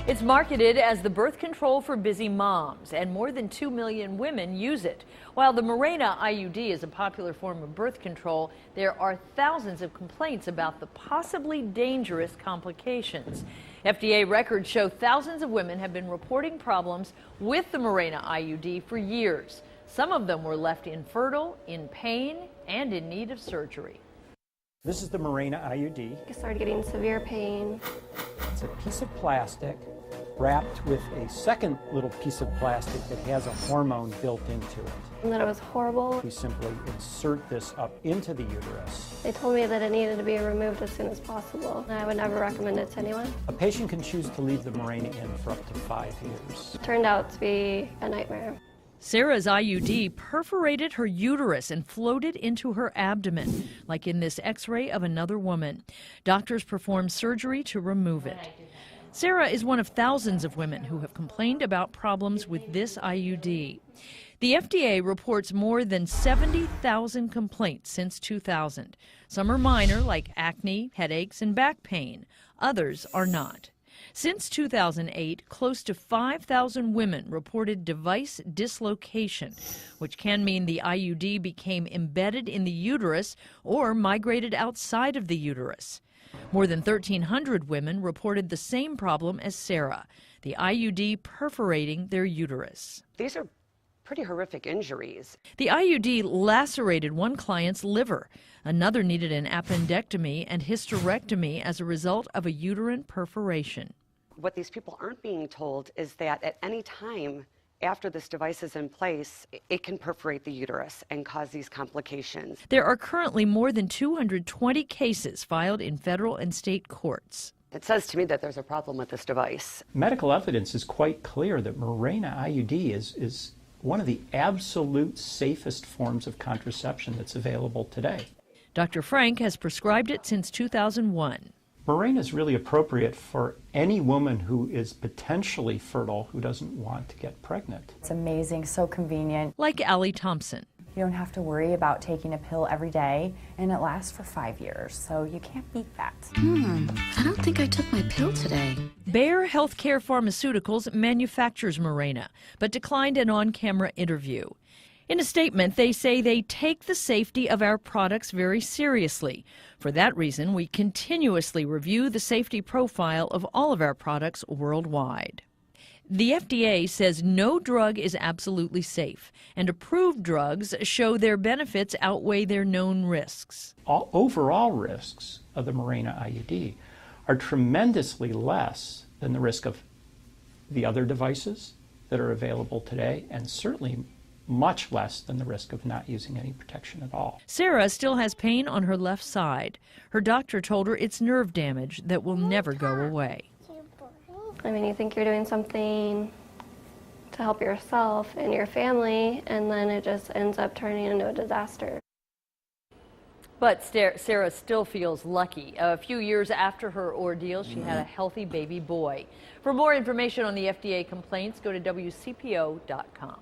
It's marketed as the birth control for busy moms, and more than 2 million women use it. While the Mirena IUD is a popular form of birth control, there are thousands of complaints about the possibly dangerous complications. FDA records show thousands of women have been reporting problems with the Mirena IUD for years. Some of them were left infertile, in pain, and in need of surgery. This is the Mirena IUD. I started getting severe pain. It's a piece of plastic wrapped with a second little piece of plastic that has a hormone built into it. And then it was horrible. We simply insert this up into the uterus. They told me that it needed to be removed as soon as possible. I would never recommend it to anyone. A patient can choose to leave the Mirena in for up to 5 years. It turned out to be a nightmare. Sarah's IUD perforated her uterus and floated into her abdomen, like in this x-ray of another woman. Doctors performed surgery to remove it. Sarah is one of thousands of women who have complained about problems with this IUD. The FDA reports more than 70,000 complaints since 2000. Some are minor, like acne, headaches, and back pain. Others are not. Since 2008, close to 5,000 women reported device dislocation, which can mean the IUD became embedded in the uterus or migrated outside of the uterus. More than 1,300 women reported the same problem as Sarah, the IUD perforating their uterus. These are pretty horrific injuries. The IUD lacerated one client's liver. Another needed an appendectomy and hysterectomy as a result of a uterine perforation. What these people aren't being told is that at any time after this device is in place, it can perforate the uterus and cause these complications. There are currently more than 220 cases filed in federal and state courts. It says to me that there's a problem with this device. Medical evidence is quite clear that Mirena IUD is one of the absolute safest forms of contraception that's available today. Dr. Frank has prescribed it since 2001. Mirena is really appropriate for any woman who is potentially fertile who doesn't want to get pregnant. It's amazing, so convenient. Like Allie Thompson. You don't have to worry about taking a pill every day, and it lasts for 5 years, so you can't beat that. I don't think I took my pill today. Bayer Healthcare Pharmaceuticals manufactures Mirena, but declined an on-camera interview. In a statement, they say they take the safety of our products very seriously. For that reason, we continuously review the safety profile of all of our products worldwide. The FDA says no drug is absolutely safe, and approved drugs show their benefits outweigh their known risks. All overall risks of the Mirena IUD are tremendously less than the risk of the other devices that are available today, and certainly much less than the risk of not using any protection at all. Sarah still has pain on her left side. Her doctor told her it's nerve damage that will never go away. I mean, you think you're doing something to help yourself and your family, and then it just ends up turning into a disaster. But Sarah still feels lucky. A few years after her ordeal, she had a healthy baby boy. For more information on the FDA complaints, go to WCPO.com.